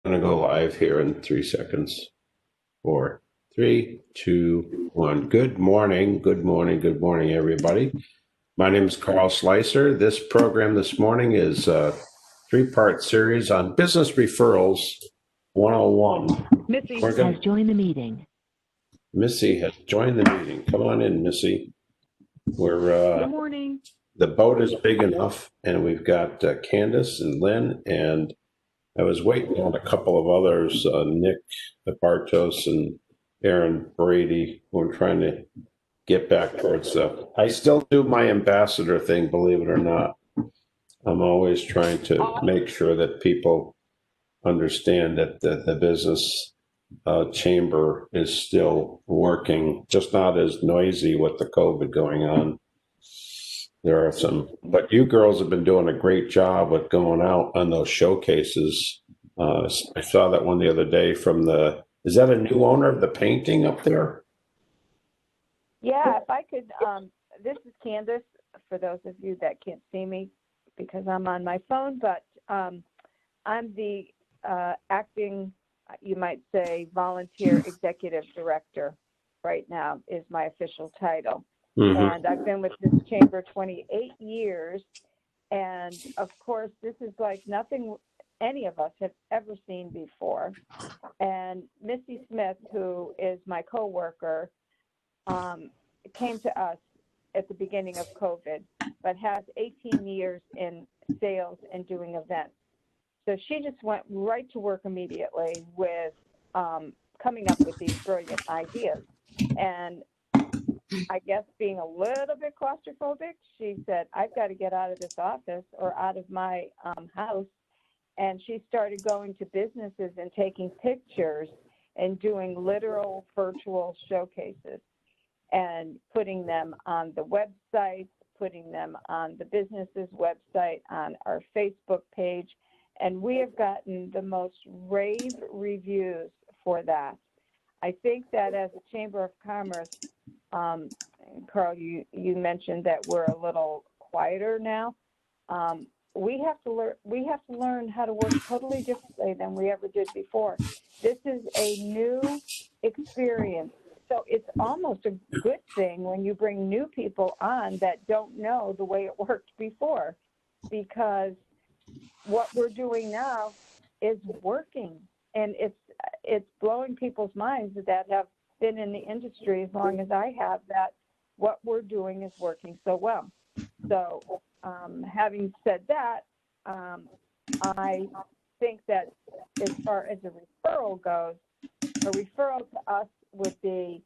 I'm going to go live here in 3 seconds. 4, 3, 2, 1. Good morning, everybody. My name is Carl Slicer. This program this morning is a three-part series on business referrals 101. Missy has joined the meeting. Missy has joined the meeting. Come on in, Missy. Good morning. The boat is big enough, and we've got Candace and Lynn, and I was waiting on a couple of others, Nick Bartos and Aaron Brady, who are trying to get back towards the. I still do my ambassador thing, believe it or not. I'm always trying to make sure that people understand that the business chamber is still working, just not as noisy with the COVID going on. There are some, but you girls have been doing a great job with going out on those showcases. I saw that one the other day from is that a new owner of the painting up there? Yeah, if I could, this is Candace, for those of you that can't see me because I'm on my phone, but I'm the acting, you might say, volunteer executive director right now is my official title. Mm-hmm. And I've been with this chamber 28 years. And of course, this is like nothing any of us have ever seen before. And Missy Smith, who is my coworker, came to us at the beginning of COVID, but has 18 years in sales and doing events. So she just went right to work immediately with coming up with these brilliant ideas. And I guess being a little bit claustrophobic, she said, I've got to get out of this office or out of my house. And she started going to businesses and taking pictures and doing literal virtual showcases and putting them on the website, putting them on the business's website, on our Facebook page. And we have gotten the most rave reviews for that. I think that as a Chamber of Commerce, Carl, you mentioned that we're a little quieter now. We have to learn how to work totally differently than we ever did before. This is a new experience. So it's almost a good thing when you bring new people on that don't know the way it worked before, because what we're doing now is working, and it's blowing people's minds that have been in the industry as long as I have, that what we're doing is working so well. So having said that, I think that as far as a referral goes, a referral to us would be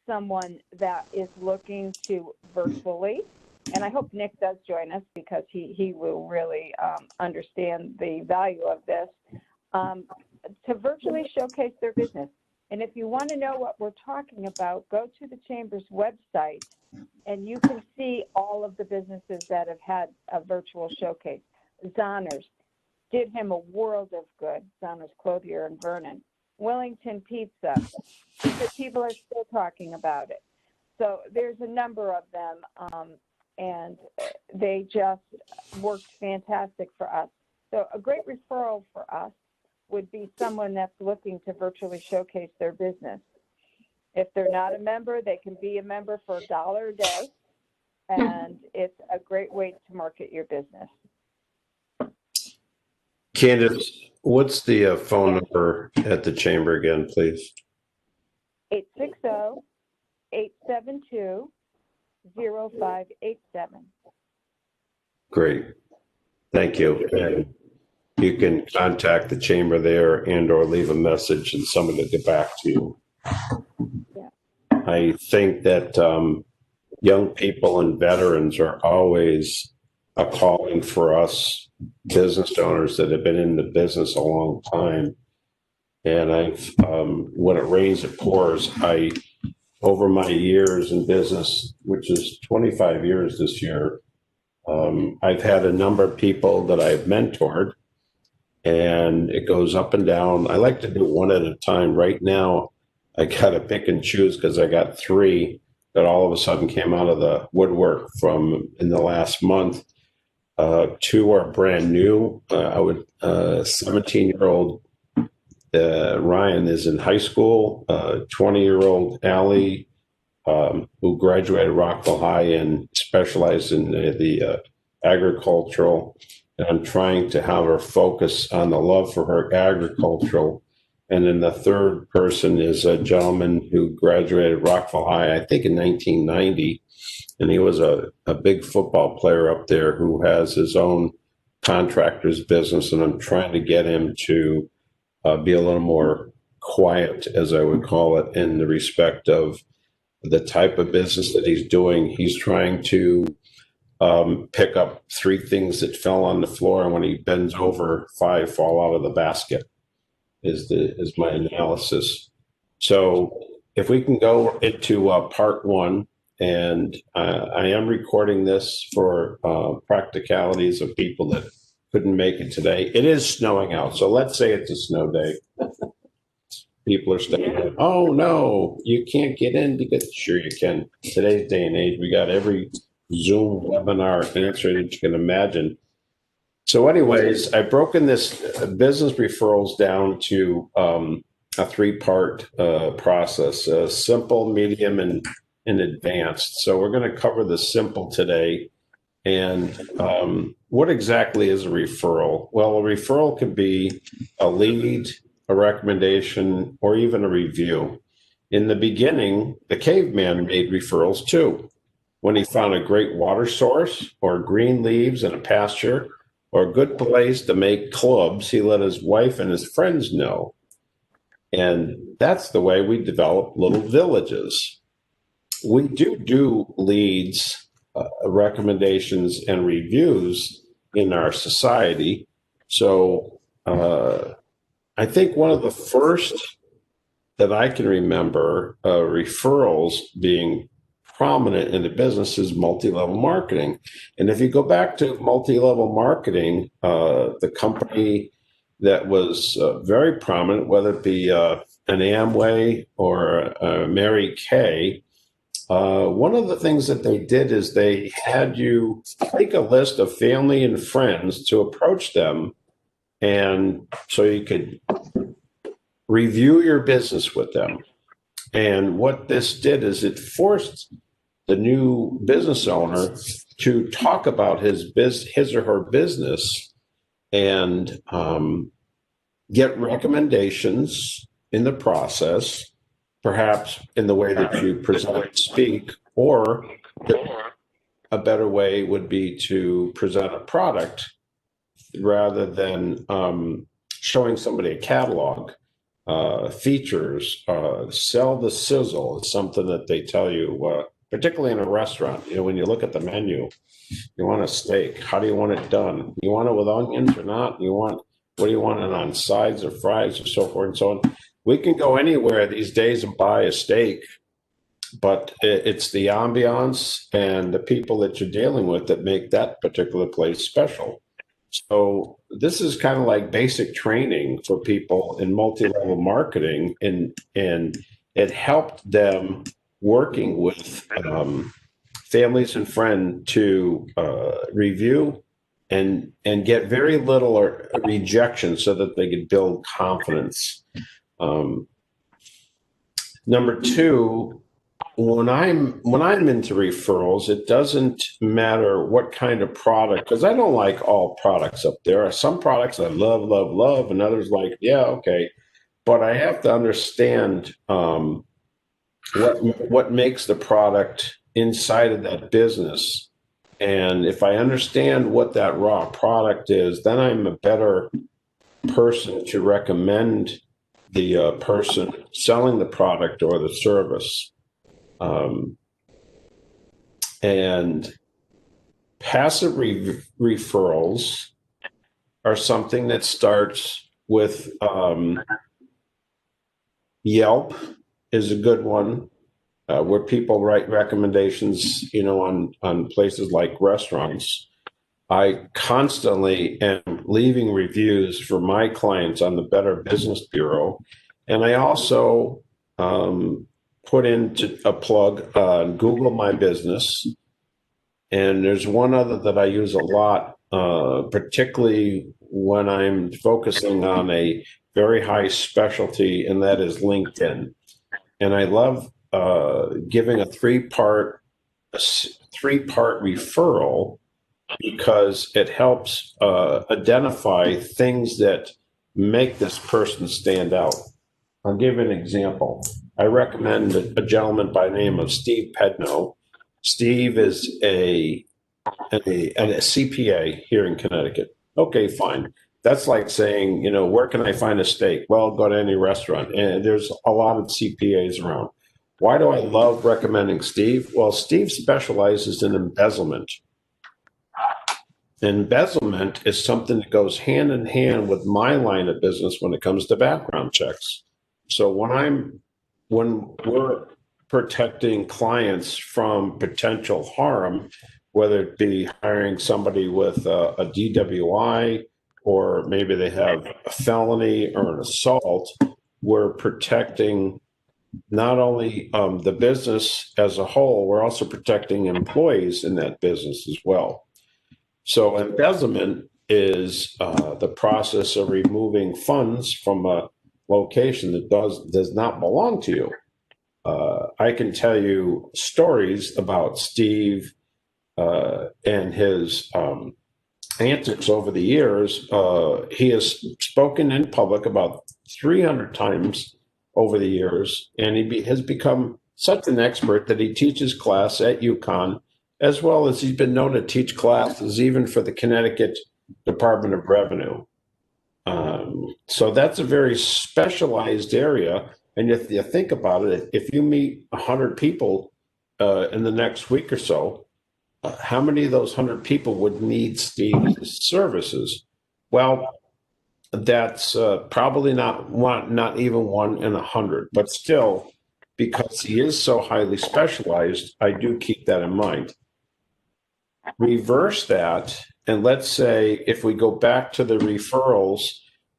someone that is looking to virtually, and I hope Nick does join us because he will really understand the value of this, to virtually showcase their business. And if you want to know what we're talking about, go to the Chamber's website and you can see all of the businesses that have had a virtual showcase. Zonners did him a world of good, Zonners Clothier in Vernon. Wellington Pizza, people are still talking about it. So there's a number of them, and they just worked fantastic for us. So a great referral for us would be someone that's looking to virtually showcase their business. If they're not a member, they can be a member for $1 a day, and it's a great way to market your business. Candace, what's the phone number at the chamber again, please? 860-872-0587. Great. Thank you. And you can contact the chamber there and or leave a message and someone will get back to you. Yeah. I think that young people and veterans are always a calling for us business owners that have been in the business a long time. And I've, when it rains, it pours. Over my years in business, which is 25 years this year, I've had a number of people that I've mentored, and it goes up and down. I like to do one at a time. Right now, I got to pick and choose because I got 3 that all of a sudden came out of the woodwork from in the last month. 2 are brand new. 17-year-old Ryan is in high school. 20-year-old Allie, who graduated Rockville High and specialized in the agricultural. And I'm trying to have her focus on the love for her agricultural. And then the third person is a gentleman who graduated Rockville High, I think in 1990. And he was a big football player up there who has his own contractor's business. And I'm trying to get him to be a little more quiet, as I would call it, in the respect of the type of business that he's doing. He's trying to pick up 3 things that fell on the floor, and when he bends over, 5 fall out of the basket. Is my analysis. So if we can go into part 1, and I am recording this for practicalities of people that couldn't make it today. It is snowing out, so let's say it's a snow day. People are saying, "Oh no, you can't get in," because sure you can. Today's day and age, we got every Zoom webinar answer that you can imagine. So anyways, I've broken this business referrals down to a 3-part process, simple, medium, and advanced. So we're going to cover the simple today. And what exactly is a referral? Well, a referral could be a lead, a recommendation, or even a review. In the beginning, the caveman made referrals too. When he found a great water source or green leaves in a pasture or a good place to make clubs, he let his wife and his friends know. And that's the way we develop little villages. We do leads, recommendations, and reviews in our society. So I think one of the first that I can remember referrals being prominent in the business is multi-level marketing. And if you go back to multi-level marketing, the company that was very prominent, whether it be an Amway or a Mary Kay, one of the things that they did is they had you take a list of family and friends to approach them, and so you could review your business with them. And what this did is it forced the new business owner to talk about his or her business and get recommendations in the process, perhaps in the way that you present and speak, or a better way would be to present a product rather than showing somebody a catalog. Features, sell the sizzle is something that they tell you, particularly in a restaurant. You know, when you look at the menu, you want a steak. How do you want it done? You want it with onions or not? What do you want it on, sides or fries or so forth and so on? We can go anywhere these days and buy a steak, but it's the ambiance and the people that you're dealing with that make that particular place special. So this is kind of like basic training for people in multi-level marketing, and it helped them working with families and friends to review and get very little or rejection so that they could build confidence. Number 2, when I'm into referrals, it doesn't matter what kind of product, because I don't like all products up there. There are some products I love, and others like, yeah, okay. But I have to understand what makes the product inside of that business. And if I understand what that raw product is, then I'm a better person to recommend the person selling the product or the service. And passive referrals are something that starts with Yelp is a good one, where people write recommendations, on places like restaurants. I constantly am leaving reviews for my clients on the Better Business Bureau. And I also put into a plug on Google My Business. And there's one other that I use a lot, particularly when I'm focusing on a very high specialty, and that is LinkedIn. And I love giving a three-part referral because it helps identify things that make this person stand out. I'll give an example. I recommend a gentleman by the name of Steve Pedno. Steve is a CPA here in Connecticut. Okay, fine. That's like saying, where can I find a steak? Well, go to any restaurant. And there's a lot of CPAs around. Why do I love recommending Steve? Well, Steve specializes in embezzlement. Embezzlement is something that goes hand in hand with my line of business when it comes to background checks. So when we're protecting clients from potential harm, whether it be hiring somebody with a DWI, or maybe they have a felony or an assault, we're protecting not only the business as a whole, we're also protecting employees in that business as well. So embezzlement is the process of removing funds from a location that does not belong to you. I can tell you stories about Steve and his antics over the years. He has spoken in public about 300 times over the years, and he has become such an expert that he teaches class at UConn, as well as he's been known to teach classes even for the Connecticut Department of Revenue. So that's a very specialized area. And if you think about it, if you meet 100 people in the next week or so, how many of those 100 people would need Steve's services? Well, that's probably not even 1 in 100, but still, because he is so highly specialized, I do keep that in mind. Reverse that, and let's say if we go back to the referrals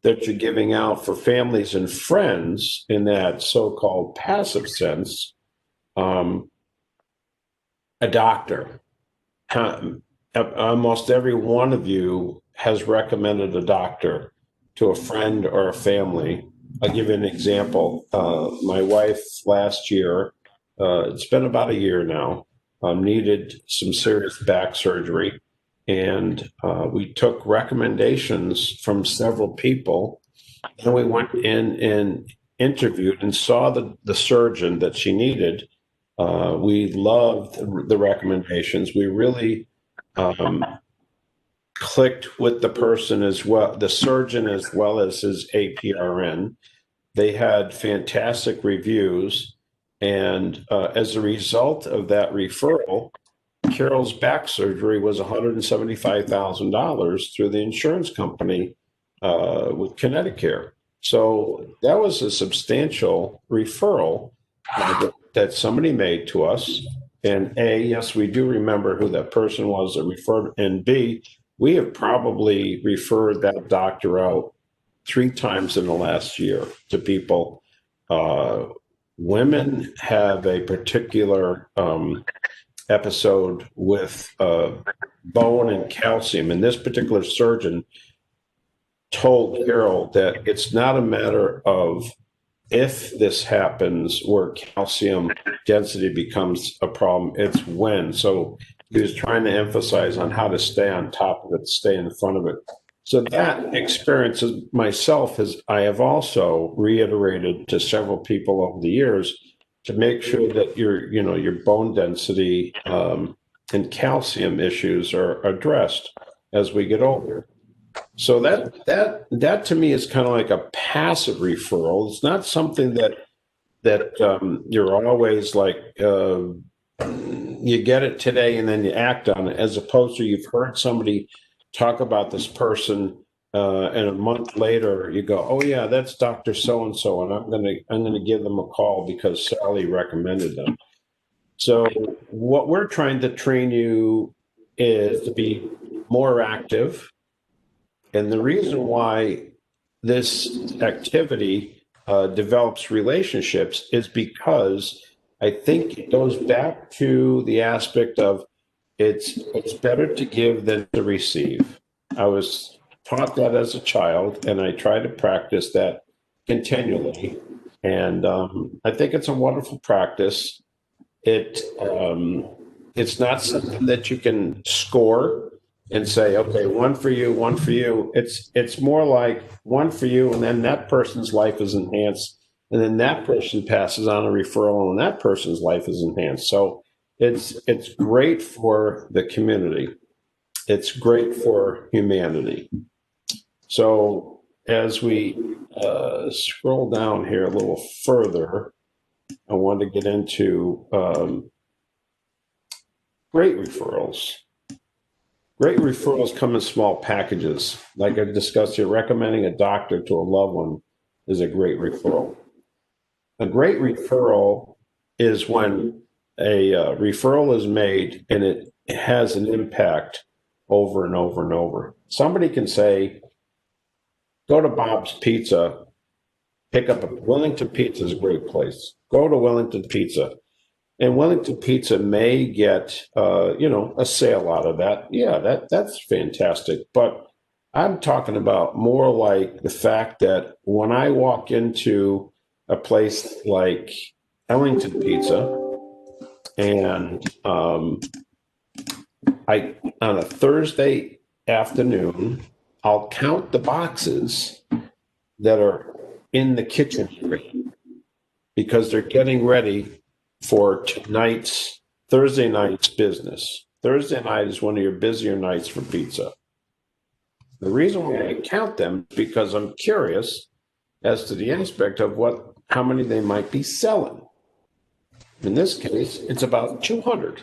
that you're giving out for families and friends in that so-called passive sense, a doctor. Almost every one of you has recommended a doctor to a friend or a family. I'll give you an example. My wife last year, it's been about a year now, needed some serious back surgery. And we took recommendations from several people, and we went in and interviewed and saw the surgeon that she needed. We loved the recommendations. We really clicked with the person as well, the surgeon as well as his APRN. They had fantastic reviews. And as a result of that referral, Carol's back surgery was $175,000 through the insurance company with Connecticut. So that was a substantial referral that somebody made to us. And A, yes, we do remember who that person was that referred. And B, we have probably referred that doctor out 3 times in the last year to people. Women have a particular episode with bone and calcium. And this particular surgeon told Carol that it's not a matter of if this happens where calcium density becomes a problem, it's when. So he was trying to emphasize on how to stay on top of it, stay in front of it. So that experience myself I have also reiterated to several people over the years to make sure that your bone density and calcium issues are addressed as we get older. So that to me is kind of like a passive referral. It's not something that you're always like you get it today and then you act on it, as opposed to you've heard somebody talk about this person and a month later you go, oh yeah, that's Dr. So-and-so, and I'm gonna give them a call because Sally recommended them. So what we're trying to train you is to be more active. And the reason why this activity develops relationships is because I think it goes back to the aspect of it's better to give than to receive. I was taught that as a child, and I try to practice that continually. And I think it's a wonderful practice. It's not something that you can score and say, okay, one for you, one for you. It's more like one for you, and then that person's life is enhanced, and then that person passes on a referral, and that person's life is enhanced. So it's great for the community. It's great for humanity. So as we scroll down here a little further, I want to get into great referrals. Great referrals come in small packages. Like I discussed here, recommending a doctor to a loved one is a great referral. A great referral is when a referral is made and it has an impact over and over and over. Somebody can say, go to Bob's Pizza, pick up a Wellington Pizza is a great place. Go to Wellington Pizza. And Wellington Pizza may get, a sale out of that. Yeah, that's fantastic. But I'm talking about more like the fact that when I walk into a place like Ellington Pizza, and I on a Thursday afternoon, I'll count the boxes that are in the kitchen area because they're getting ready for Thursday night's business. Thursday night is one of your busier nights for pizza. The reason why I count them is because I'm curious as to the aspect of how many they might be selling. In this case, it's about 200.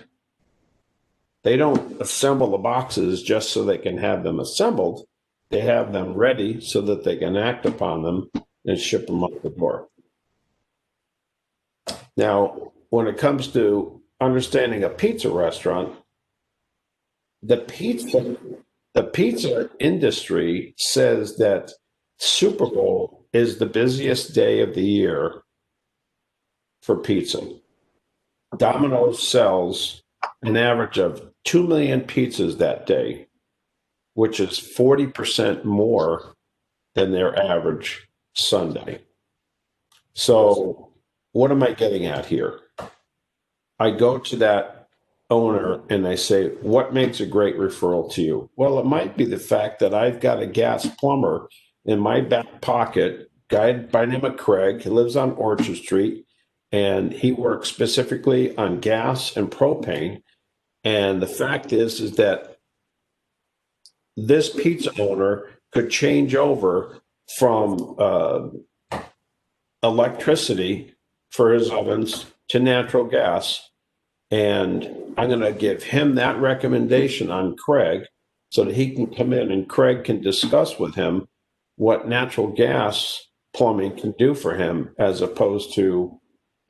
They don't assemble the boxes just so they can have them assembled. They have them ready so that they can act upon them and ship them up the door. Now, when it comes to understanding a pizza restaurant, the pizza industry says that Super Bowl is the busiest day of the year for pizza. Domino's sells an average of 2 million pizzas that day, which is 40% more than their average Sunday. So what am I getting at here? I go to that owner and I say, what makes a great referral to you? Well, it might be the fact that I've got a gas plumber in my back pocket, guy by the name of Craig. He lives on Orchard Street, and he works specifically on gas and propane. And the fact is that this pizza owner could change over from electricity for his ovens to natural gas. And I'm going to give him that recommendation on Craig so that he can come in and Craig can discuss with him what natural gas plumbing can do for him as opposed to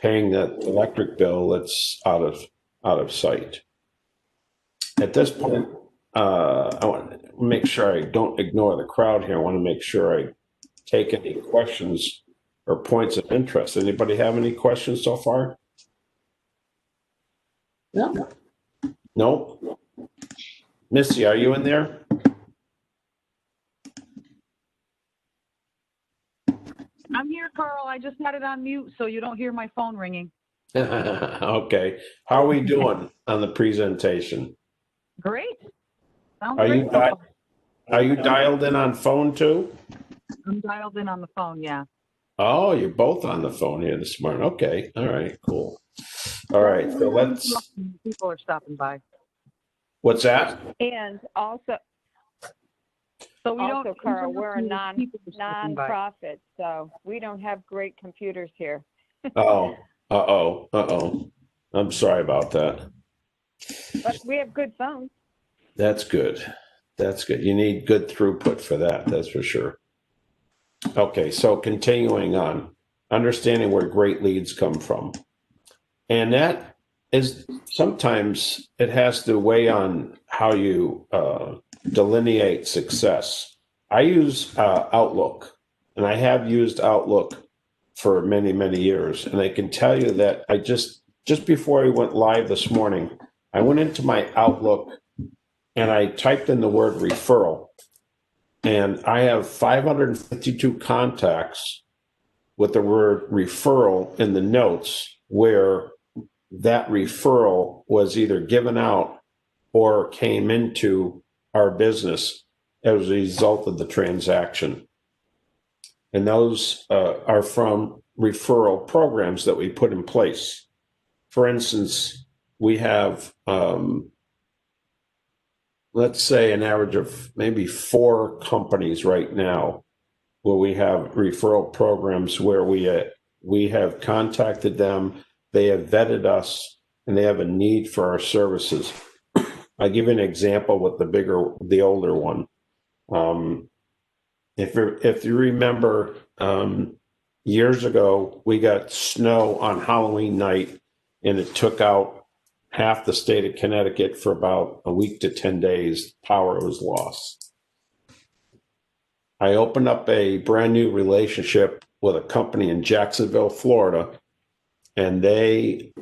paying that electric bill that's out of sight. At this point, I want to make sure I don't ignore the crowd here. I want to make sure I take any questions or points of interest. Anybody have any questions so far? No. No? Missy, are you in there? I'm here, Carl. I just had it on mute so you don't hear my phone ringing. Okay. How are we doing on the presentation? Great. Sounds Are great. you are you dialed in on phone too? I'm dialed in on the phone, yeah. Oh, you're both on the phone here this morning. Okay. All right, cool. All right. So People are stopping by. what's that? And also, So we also, don't, Carl, we're a people are stopping by. non-profit, so we don't have great computers here. Oh, uh-oh. I'm sorry about that. But we have good phones. That's good. That's good. You need good throughput for that, that's for sure. Okay, so continuing on, understanding where great leads come from. And that is sometimes it has to weigh on how you delineate success. I use Outlook, and I have used Outlook for many, many years. And I can tell you that I just before I went live this morning, I went into my Outlook and I typed in the word referral. And I have 552 contacts with the word referral in the notes, where that referral was either given out or came into our business as a result of the transaction. And those are from referral programs that we put in place. For instance, we have, let's say, an average of maybe 4 companies right now where we have referral programs where we have contacted them, they have vetted us, and they have a need for our services. I'll give you an example with the older one. If you remember, years ago, we got snow on Halloween night, and it took out half the state of Connecticut for about a week to 10 days. Power was lost. I opened up a brand new relationship with a company in Jacksonville, Florida, and they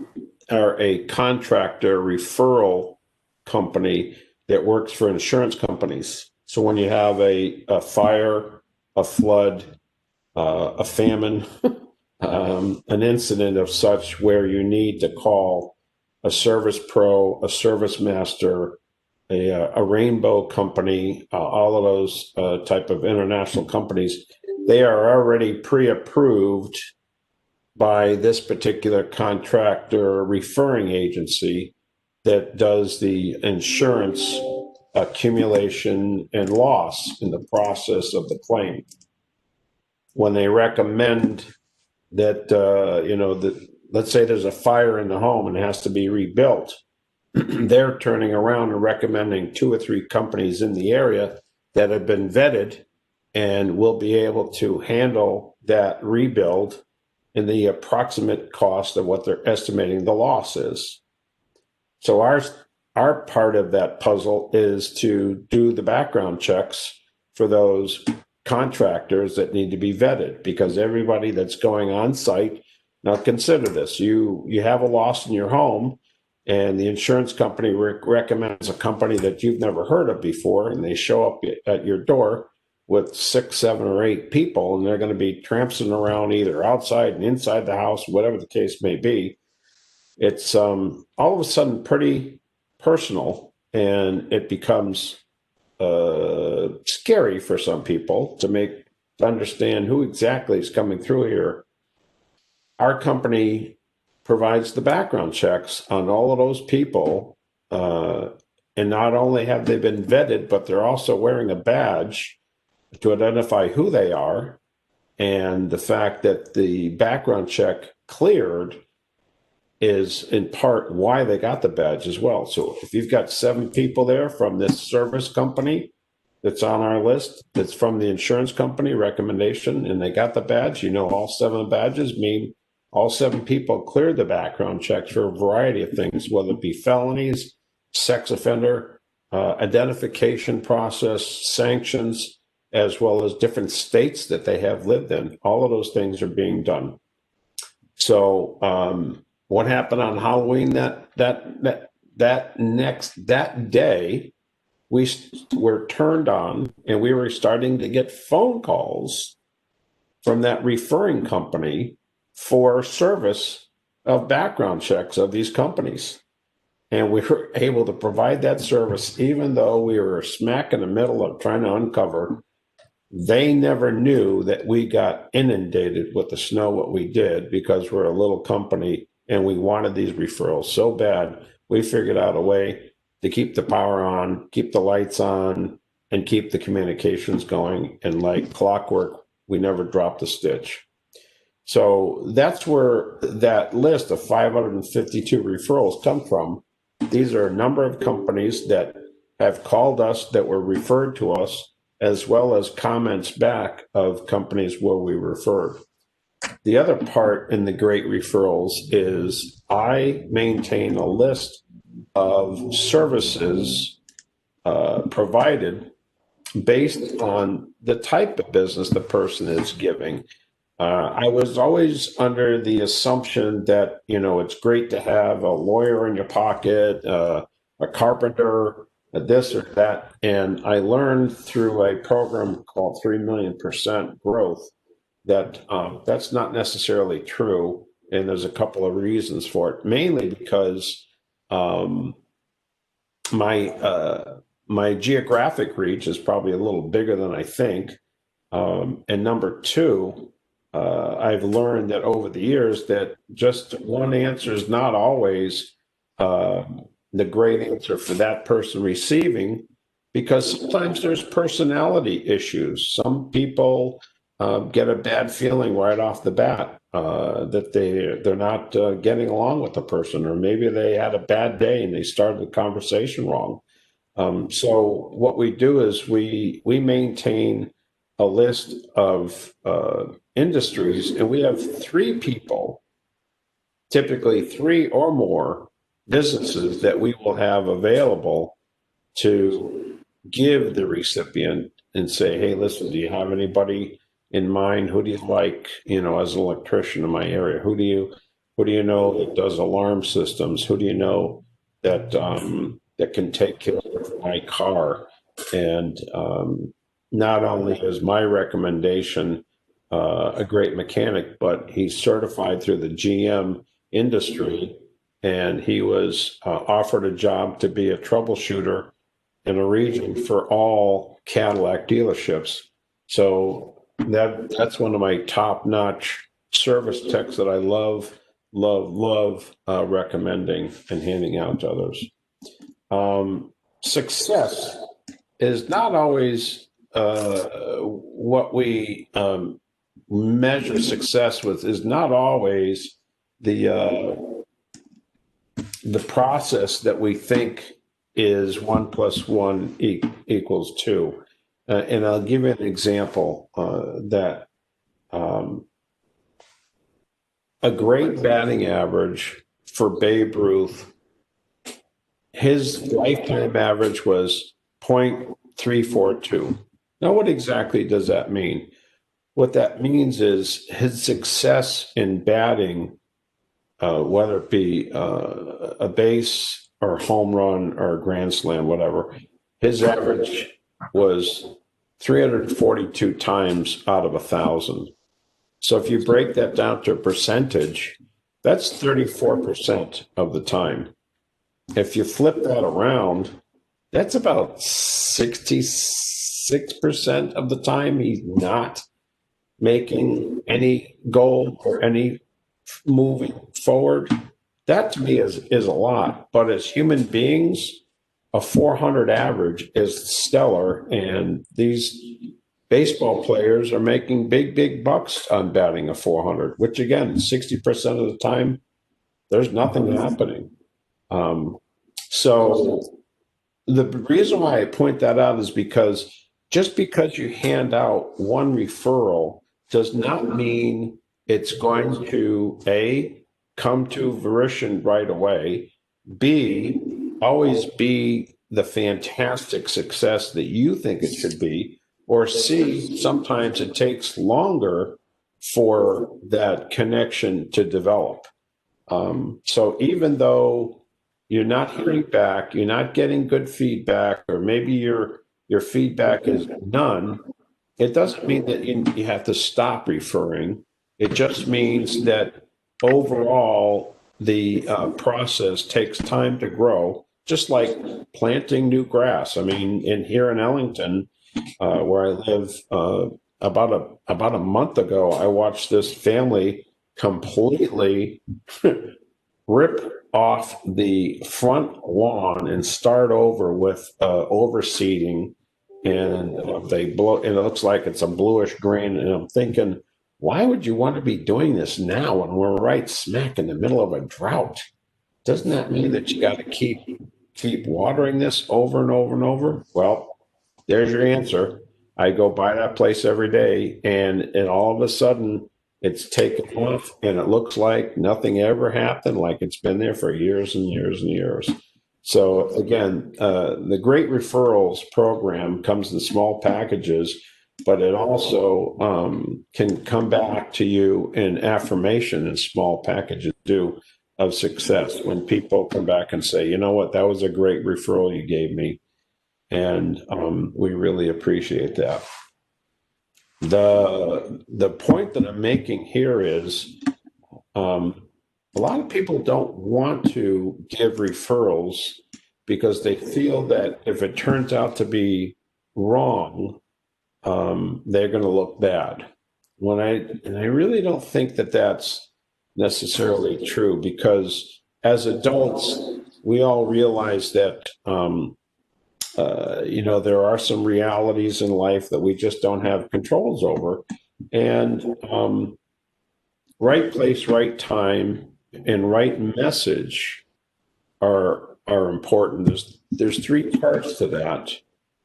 are a contractor referral company that works for insurance companies. So when you have a fire, a flood, a famine, an incident of such where you need to call a service pro, a service master, a rainbow company, all of those type of international companies, they are already pre-approved by this particular contractor referring agency that does the insurance accumulation and loss in the process of the claim. When they recommend that, let's say there's a fire in the home and it has to be rebuilt, they're turning around and recommending 2 or 3 companies in the area that have been vetted and will be able to handle that rebuild and the approximate cost of what they're estimating the loss is. So our part of that puzzle is to do the background checks for those contractors that need to be vetted, because everybody that's going on site, now consider this, you have a loss in your home, and the insurance company recommends a company that you've never heard of before, and they show up at your door with 6, 7, or 8 people, and they're going to be tramping around either outside and inside the house, whatever the case may be. It's all of a sudden pretty personal, and it becomes scary for some people to understand who exactly is coming through here. Our company provides the background checks on all of those people, and not only have they been vetted, but they're also wearing a badge to identify who they are, and the fact that the background check cleared is in part why they got the badge as well. So if you've got 7 people there from this service company that's on our list, that's from the insurance company recommendation, and they got the badge, all 7 badges mean all 7 people cleared the background checks for a variety of things, whether it be felonies, sex offender, identification process, sanctions, as well as different states that they have lived in. All of those things are being done. So what happened on Halloween that day, we were turned on, and we were starting to get phone calls from that referring company for service of background checks of these companies. And we were able to provide that service, even though we were smack in the middle of trying to uncover. They never knew that we got inundated with the snow, what we did, because we're a little company and we wanted these referrals so bad. We figured out a way to keep the power on, keep the lights on, and keep the communications going. And like clockwork, we never dropped a stitch. So that's where that list of 552 referrals come from. These are a number of companies that have called us, that were referred to us, as well as comments back of companies where we referred. The other part in the great referrals is I maintain a list of services provided based on the type of business the person is giving. I was always under the assumption that, it's great to have a lawyer in your pocket, a carpenter, this or that. And I learned through a program called 3 Million% Growth that that's not necessarily true. And there's a couple of reasons for it, mainly because um, my geographic reach is probably a little bigger than I think. And number two, I've learned that over the years that just one answer is not always uh, the great answer for that person receiving, because sometimes there's personality issues. Some people get a bad feeling right off the bat that they're not getting along with the person, or maybe they had a bad day and they started the conversation wrong. So what we do is we maintain a list of industries, and we have three people, typically three or more businesses that we will have available to give the recipient and say, hey, listen, do you have anybody in mind? Who do you like, as an electrician in my area? Who do you know that does alarm systems? Who do you know that can take care of my car? And not only is my recommendation a great mechanic, but he's certified through the GM industry, and he was offered a job to be a troubleshooter in a region for all Cadillac dealerships. So that's one of my top-notch service techs that I love recommending and handing out to others. Success is not always what we measure success with. Is not always the process that we think is 1 + 1 equals 2. And I'll give you an example that a great batting average for Babe Ruth, his lifetime average was .342. Now, what exactly does that mean? What that means is his success in batting, whether it be a base or a home run or a grand slam, whatever, his average was 342 times out of 1,000. So if you break that down to a percentage, that's 34% of the time. If you flip that around, that's about 66% of the time he's not making any goal or any moving forward. That to me is a lot. But as human beings, a 400 average is stellar, and these baseball players are making big bucks on batting a 400, which again, 60% of the time, there's nothing happening. So the reason why I point that out is because just because you hand out one referral does not mean it's going to A, come to fruition right away, B, always be the fantastic success that you think it should be, or C, sometimes it takes longer for that connection to develop. So even though you're not hearing back, you're not getting good feedback, or maybe your feedback is none, it doesn't mean that you have to stop referring. It just means that overall the process takes time to grow, just like planting new grass. I mean, here in Ellington, where I live, about a month ago, I watched this family completely rip off the front lawn and start over with overseeding, and they blow, and it looks like it's a bluish green. And I'm thinking, why would you want to be doing this now when we're right smack in the middle of a drought? Doesn't that mean that you got to keep watering this over and over and over? Well, there's your answer. I go by that place every day, and all of a sudden it's taken off, and it looks like nothing ever happened, like it's been there for years and years and years. So again, the Great Referrals program comes in small packages, but it also can come back to you in affirmation in small packages too of success. When people come back and say, you know what, that was a great referral you gave me, and we really appreciate that. The point that I'm making here is a lot of people don't want to give referrals because they feel that if it turns out to be wrong, they're going to look bad. And I really don't think that that's necessarily true, because as adults, we all realize that there are some realities in life that we just don't have controls over, and right place, right time, and right message are important. There's three parts to that: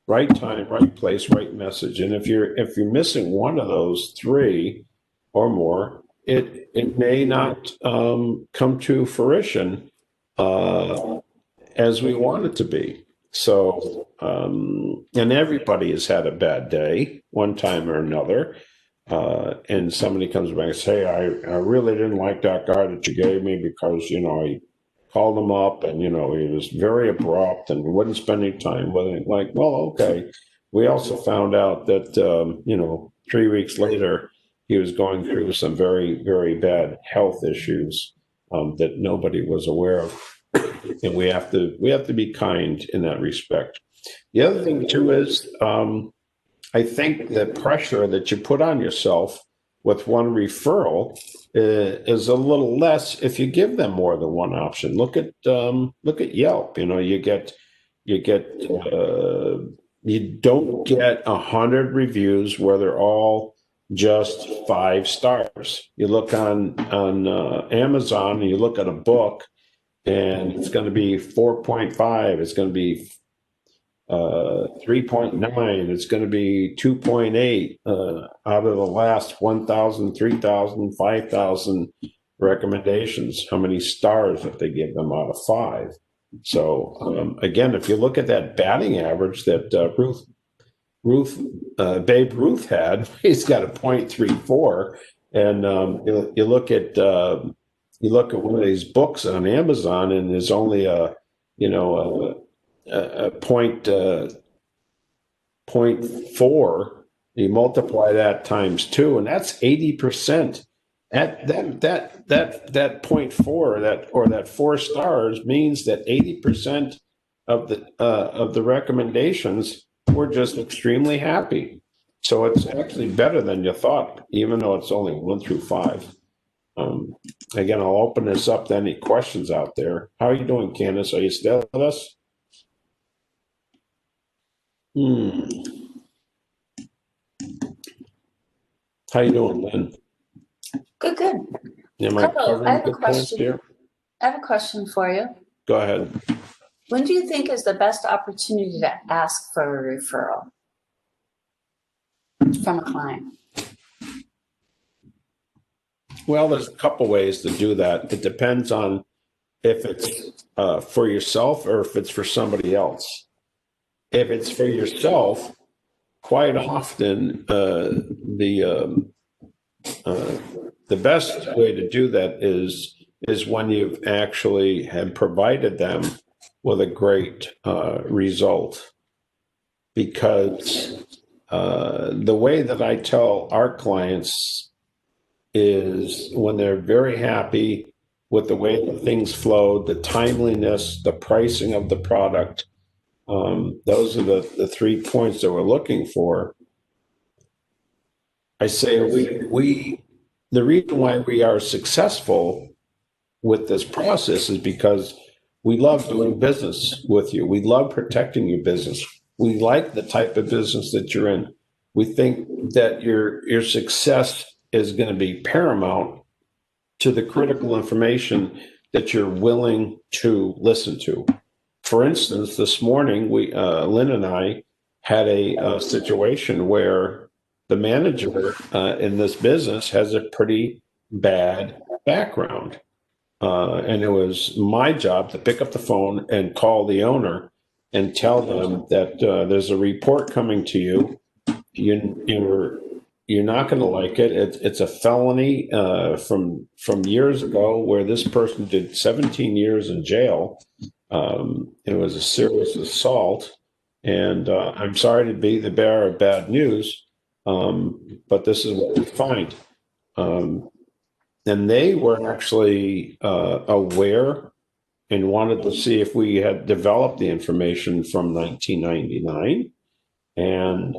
right time, right place, right message. And if you're missing one of those three or more, it may not come to fruition as we want it to be. So, and everybody has had a bad day one time or another. And somebody comes back and says, hey, I really didn't like that guy that you gave me because, I called him up and, he was very abrupt and wouldn't spend any time with it. Like, well, okay. We also found out that, 3 weeks later, he was going through some very, very bad health issues that nobody was aware of. And we have to be kind in that respect. The other thing too is, I think the pressure that you put on yourself with one referral is a little less if you give them more than one option. Look at Yelp. You don't get 100 reviews where they're all just 5 stars. You look on Amazon and you look at a book, and it's going to be 4.5. It's going to be 3.9. It's going to be 2.8 out of the last 1,000, 3,000, 5,000 recommendations. How many stars if they give them out of 5? So again, if you look at that batting average that Babe Ruth had, he's got a .34, and you look at one of these books on Amazon, and there's only a .4. You multiply that times 2, and that's 80%. That .4, that 4 stars, means that 80% of the recommendations were just extremely happy. So it's actually better than you thought, even though it's only 1 through 5. Again, I'll open this up to any questions out there. How are you doing, Candace? Are you still with us? How you doing, Lynn? Good, good. Am I Hello, I covering have a good points question. here? I have a question for you. Go ahead. When do you think is the best opportunity to ask for a referral from a client? Well, there's a couple ways to do that. It depends on if it's for yourself or if it's for somebody else. If it's for yourself, quite often the best way to do that is when you've actually have provided them with a great result. Because the way that I tell our clients is when they're very happy with the way that things flowed, the timeliness, the pricing of the product, those are the 3 points that we're looking for. I say the reason why we are successful with this process is because we love doing business with you. We love protecting your business. We like the type of business that you're in. We think that your success is going to be paramount to the critical information that you're willing to listen to. For instance, this morning, Lynn and I had a situation where the manager in this business has a pretty bad background. And it was my job to pick up the phone and call the owner and tell them that there's a report coming to you. You're not going to like it. It's a felony from years ago where this person did 17 years in jail. It was a serious assault, and I'm sorry to be the bearer of bad news, But this is what we find. And they were actually aware and wanted to see if we had developed the information from 1999. And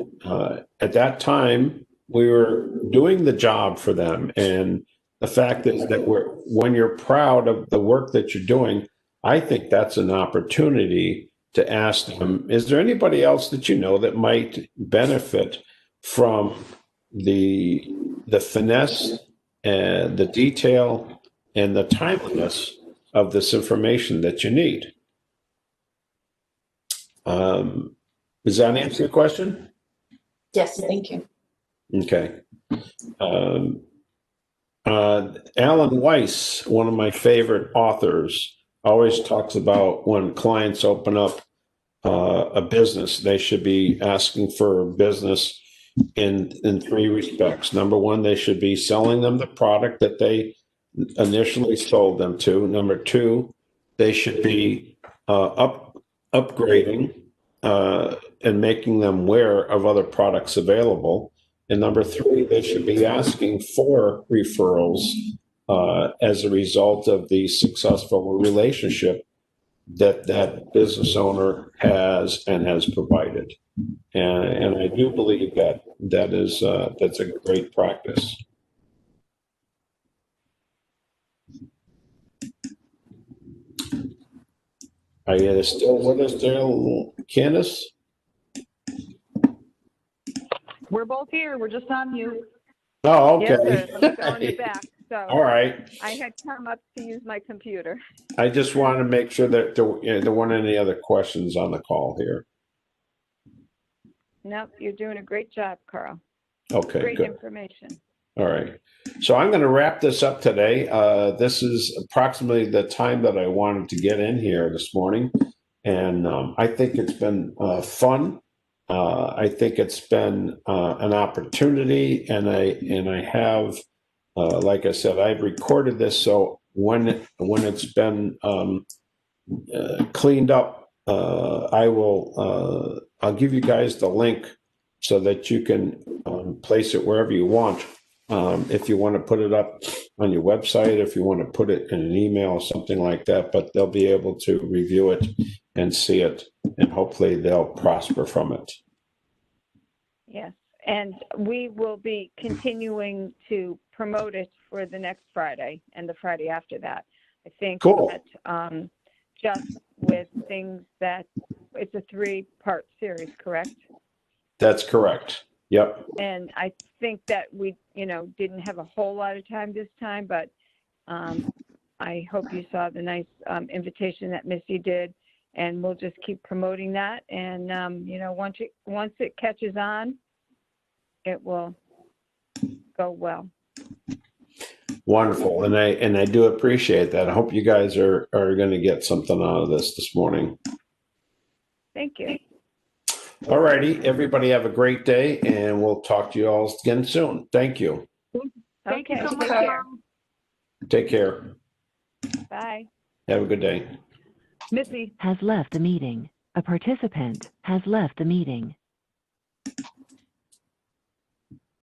at that time, we were doing the job for them. And the fact is that when you're proud of the work that you're doing, I think that's an opportunity to ask them, is there anybody else that you know that might benefit from the finesse and the detail and the timeliness of this information that you need? Does that answer your question? Yes, thank you. Okay. Alan Weiss, one of my favorite authors, always talks about when clients open up a business, they should be asking for business in three respects. Number one, they should be selling them the product that they initially sold them to. Number two, they should be upgrading and making them aware of other products available. And number three, they should be asking for referrals as a result of the successful relationship that business owner has and has provided. And I do believe that that's a great practice. Are you still with us there, Candace? We're both here. We're just on mute. Oh, Yes, okay. sir. I'm calling you back. So All right. I had come up to use my computer. I just wanted to make sure that there weren't any other questions on the call here. Nope, you're doing a great job, Carl. Okay, Great good. information. All right. So I'm going to wrap this up today. This is approximately the time that I wanted to get in here this morning. And I think it's been fun. I think it's been an opportunity. And I have, like I said, I've recorded this. So when it's been cleaned up, I'll give you guys the link so that you can place it wherever you want. If you want to put it up on your website, if you want to put it in an email or something like that, but they'll be able to review it and see it, and hopefully they'll prosper from it. Yes, and we will be continuing to promote it for the next Friday and the Friday after that. I think Cool. that just with things that it's a 3-part series, correct? That's correct. Yep. And I think that we, didn't have a whole lot of time this time, but I hope you saw the nice invitation that Missy did, and we'll just keep promoting that. And once it catches on, it will go well. Wonderful. And I do appreciate that. I hope you guys are going to get something out of this morning. Thank you. All righty. Everybody have a great day, and we'll talk to you all again soon. Thank you. Thank you Okay, so much. take care. Take care. Bye. Have a good day. Missy. Has left the meeting. A participant has left the meeting.